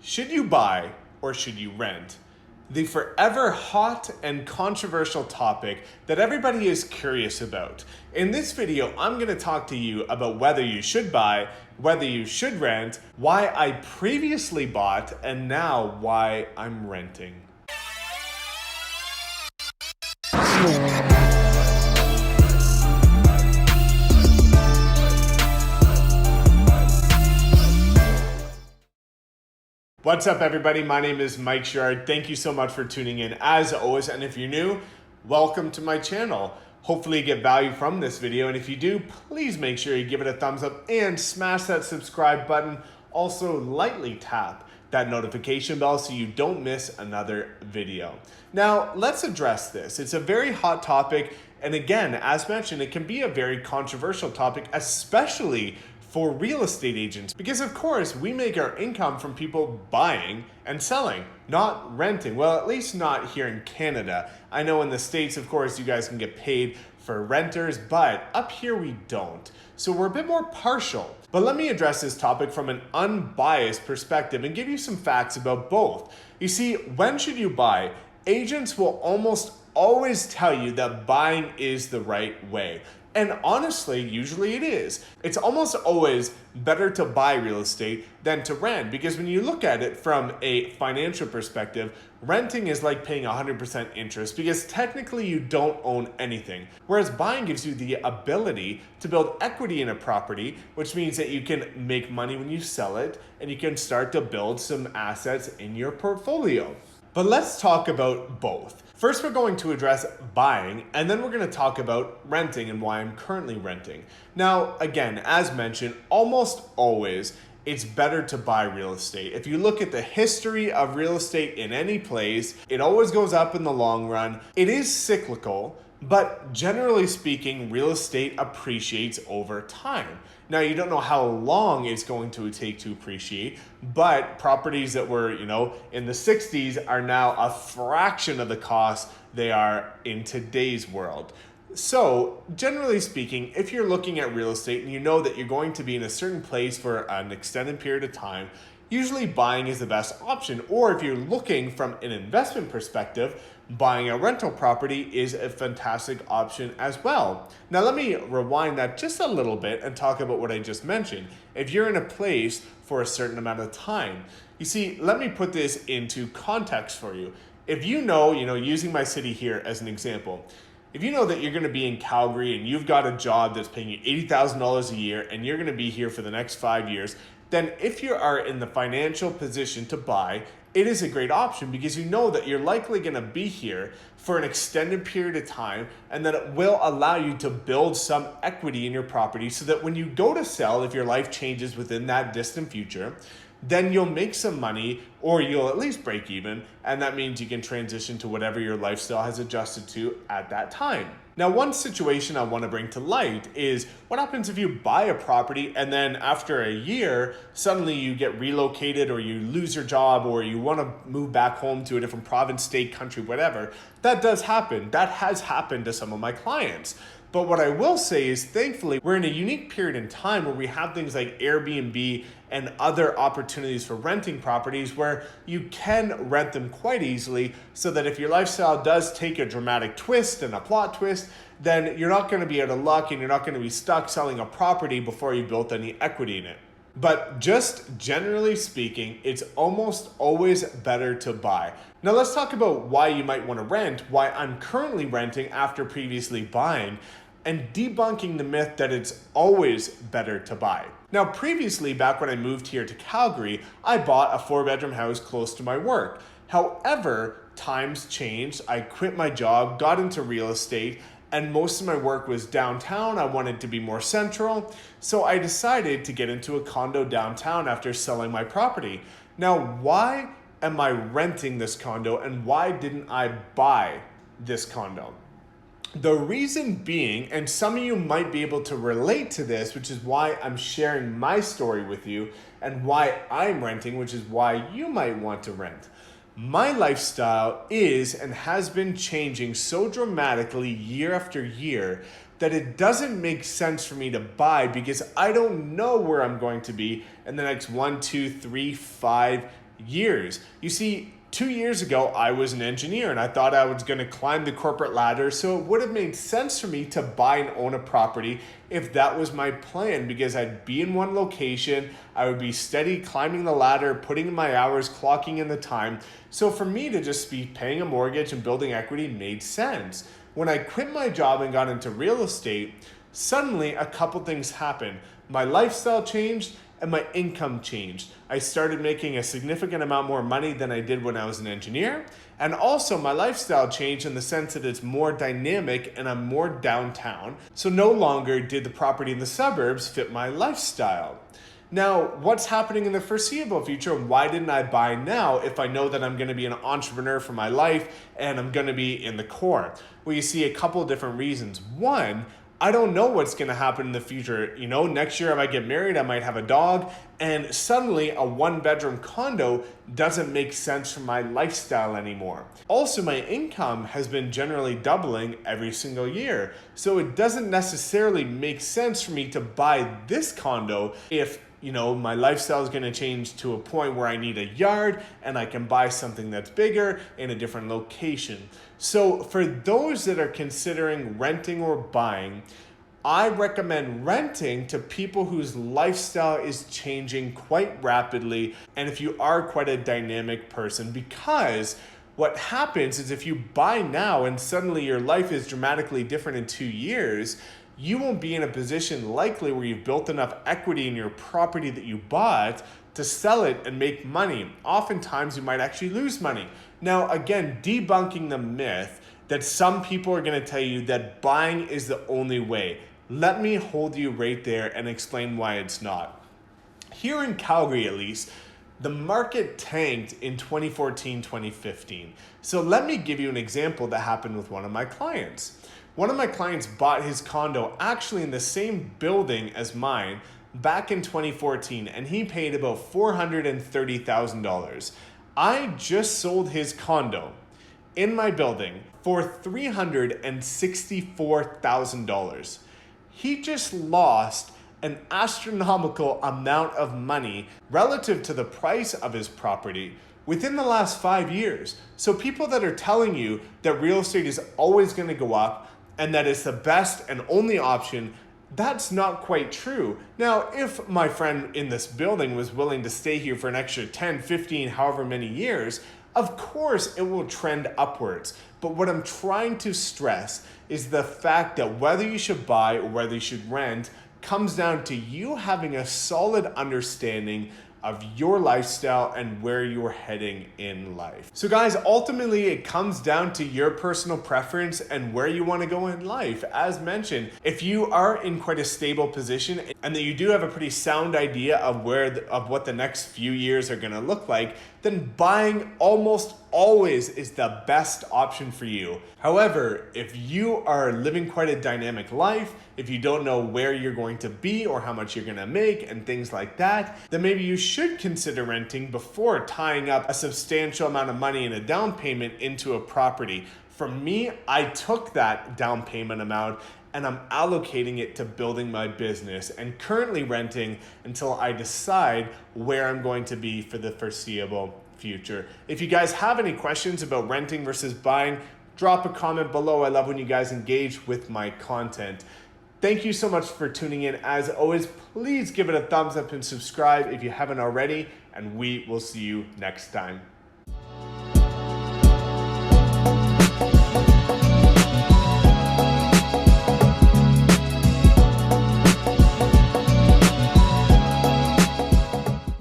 Should you buy or should you rent? The forever hot and controversial topic that everybody is curious about. In this video, I'm going to talk to you about whether you should buy, whether you should rent, why I previously bought, and now why I'm renting. What's up, everybody? My name is Mike Sherrard. Thank you so much for tuning in as always. And if you're new, welcome to my channel. Hopefully you get value from this video. And if you do, please make sure you give it a thumbs up and smash that subscribe button. Also, lightly tap that notification bell so you don't miss another video. Now, let's address this. It's a very hot topic. And again, as mentioned, it can be a very controversial topic, especially for real estate agents, because of course we make our income from people buying and selling, not renting. Well, at least not here in Canada. I know in the States, of course, you guys can get paid for renters, but up here we don't. So we're a bit more partial. But let me address this topic from an unbiased perspective and give you some facts about both. You see, when should you buy? Agents will almost always tell you that buying is the right way. And honestly, usually it is. It's almost always better to buy real estate than to rent, because when you look at it from a financial perspective, renting is like paying 100% interest because technically you don't own anything. Whereas buying gives you the ability to build equity in a property, which means that you can make money when you sell it and you can start to build some assets in your portfolio. But let's talk about both. First, we're going to address buying, and then we're going to talk about renting and why I'm currently renting. Now, again, as mentioned, almost always it's better to buy real estate. If you look at the history of real estate in any place, it always goes up in the long run. It is cyclical, but generally speaking, real estate appreciates over time. Now, you don't know how long it's going to take to appreciate, but properties that were, in the 60s are now a fraction of the cost they are in today's world. So, generally speaking, if you're looking at real estate and you know that you're going to be in a certain place for an extended period of time, usually buying is the best option. Or if you're looking from an investment perspective, buying a rental property is a fantastic option as well. Now, let me rewind that just a little bit and talk about what I just mentioned. If you're in a place for a certain amount of time, you see, let me put this into context for you. If using my city here as an example, if you know that you're going to be in Calgary and you've got a job that's paying you $80,000 a year and you're going to be here for the next 5 years, then if you are in the financial position to buy, it is a great option because you know that you're likely going to be here for an extended period of time and that it will allow you to build some equity in your property so that when you go to sell, if your life changes within that distant future, then you'll make some money or you'll at least break even, and that means you can transition to whatever your lifestyle has adjusted to at that time. Now, one situation I want to bring to light is what happens if you buy a property and then after a year, suddenly you get relocated or you lose your job or you want to move back home to a different province, state, country, whatever. That does happen. That has happened to some of my clients. But what I will say is, thankfully, we're in a unique period in time where we have things like Airbnb and other opportunities for renting properties where you can rent them quite easily so that if your lifestyle does take a dramatic twist and a plot twist, then you're not going to be out of luck and you're not going to be stuck selling a property before you built any equity in it. But just generally speaking, it's almost always better to buy. Now let's talk about why you might want to rent, why I'm currently renting after previously buying, and debunking the myth that it's always better to buy. Now previously, back when I moved here to Calgary, I bought a 4-bedroom house close to my work. However, times changed. I quit my job, got into real estate, and most of my work was downtown. I wanted to be more central, so I decided to get into a condo downtown after selling my property. Now, why am I renting this condo and why didn't I buy this condo? The reason being, and some of you might be able to relate to this, which is why I'm sharing my story with you and why I'm renting, which is why you might want to rent. My lifestyle is and has been changing so dramatically year after year that it doesn't make sense for me to buy because I don't know where I'm going to be in the next 1, 2, 3, 5 years. You see, 2 years ago, I was an engineer and I thought I was going to climb the corporate ladder. So it would have made sense for me to buy and own a property if that was my plan, because I'd be in one location, I would be steady climbing the ladder, putting in my hours, clocking in the time. So for me to just be paying a mortgage and building equity made sense. When I quit my job and got into real estate, suddenly a couple things happened. My lifestyle changed and my income changed. I started making a significant amount more money than I did when I was an engineer. And also my lifestyle changed in the sense that it's more dynamic and I'm more downtown. So no longer did the property in the suburbs fit my lifestyle. Now, what's happening in the foreseeable future? Why didn't I buy now if I know that I'm going to be an entrepreneur for my life and I'm going to be in the core? Well, you see a couple of different reasons. One, I don't know what's going to happen in the future. You know, next year I might get married, I might have a dog, and suddenly a one-bedroom condo doesn't make sense for my lifestyle anymore. Also, my income has been generally doubling every single year. So it doesn't necessarily make sense for me to buy this condo if my lifestyle is going to change to a point where I need a yard and I can buy something that's bigger in a different location. So for those that are considering renting or buying, I recommend renting to people whose lifestyle is changing quite rapidly. And if you are quite a dynamic person, because what happens is if you buy now and suddenly your life is dramatically different in 2 years, you won't be in a position likely where you've built enough equity in your property that you bought to sell it and make money. Oftentimes you might actually lose money. Now, again, debunking the myth that some people are going to tell you that buying is the only way. Let me hold you right there and explain why it's not. Here in Calgary, at least, the market tanked in 2014, 2015. So let me give you an example that happened with one of my clients. One of my clients bought his condo actually in the same building as mine back in 2014, and he paid about $430,000. I just sold his condo in my building for $364,000. He just lost an astronomical amount of money relative to the price of his property within the last 5 years. So people that are telling you that real estate is always going to go up and that it's the best and only option, that's not quite true. Now, if my friend in this building was willing to stay here for an extra 10, 15, however many years, of course it will trend upwards. But what I'm trying to stress is the fact that whether you should buy or whether you should rent comes down to you having a solid understanding of your lifestyle and where you're heading in life. So guys, ultimately it comes down to your personal preference and where you want to go in life. As mentioned, if you are in quite a stable position and that you do have a pretty sound idea of what the next few years are going to look like, then buying almost always is the best option for you. However, if you are living quite a dynamic life, if you don't know where you're going to be or how much you're going to make and things like that, then maybe you should consider renting before tying up a substantial amount of money in a down payment into a property. For me, I took that down payment amount and I'm allocating it to building my business and currently renting until I decide where I'm going to be for the foreseeable future. If you guys have any questions about renting versus buying, drop a comment below. I love when you guys engage with my content. Thank you so much for tuning in. As always, please give it a thumbs up and subscribe if you haven't already, and we will see you next time.